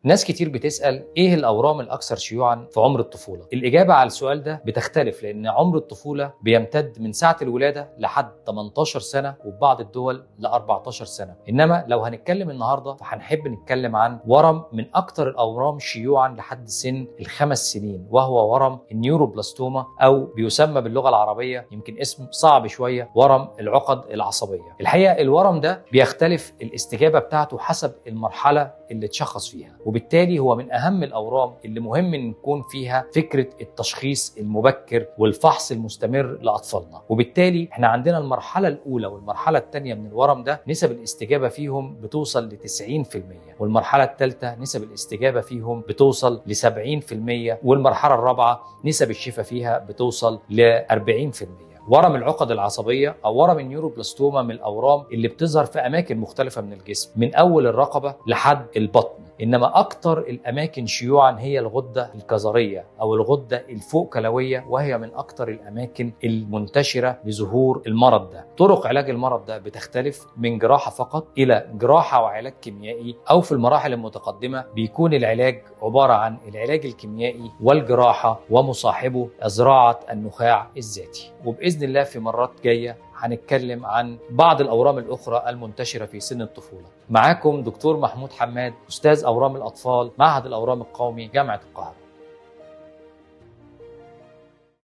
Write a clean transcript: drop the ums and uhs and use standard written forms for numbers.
ناس كتير بتسأل ايه الأورام الأكثر شيوعا في عمر الطفولة؟ الإجابة على السؤال ده بتختلف، لأن عمر الطفولة بيمتد من ساعة الولادة لحد 18 سنة، وبعض الدول ل 14 سنة. إنما لو هنتكلم النهاردة فهنحب نتكلم عن ورم من أكثر الأورام شيوعا لحد سن الخمس سنين، وهو ورم النيوروبلاستوما، أو بيسمى باللغة العربية يمكن اسم صعب شوية، ورم العقد العصبية. الحقيقة الورم ده بيختلف الاستجابة بتاعته حسب المرحلة اللي اتشخص فيها، وبالتالي هو من أهم الأورام اللي مهم إن نكون فيها فكرة التشخيص المبكر والفحص المستمر لأطفالنا. وبالتالي احنا عندنا المرحلة الأولى والمرحلة الثانية من الورم ده نسب الاستجابة فيهم بتوصل ل 90%، والمرحلة الثالثة نسب الاستجابة فيهم بتوصل ل 70%، والمرحلة الرابعة نسب الشفاء فيها بتوصل ل 40%. ورم العقد العصبية أو ورم النيوروبلاستوما من الأورام اللي بتظهر في أماكن مختلفة من الجسم، من أول الرقبة لحد البطن. إنما أكتر الأماكن شيوعا هي الغدة الكظرية أو الغدة الفوق-كلوية، وهي من أكتر الأماكن المنتشرة لظهور المرض ده. طرق علاج المرض ده بتختلف من جراحة فقط إلى جراحة وعلاج كيميائي، أو في المراحل المتقدمة بيكون العلاج عبارة عن العلاج الكيميائي والجراحة ومصاحبه زراعة النخاع الذاتي. وبإذن الله في مرات جاية هنتكلم عن بعض الأورام الأخرى المنتشرة في سن الطفولة. معاكم دكتور محمود حماد، أستاذ أورام الأطفال، معهد الأورام القومي، جامعة القاهرة.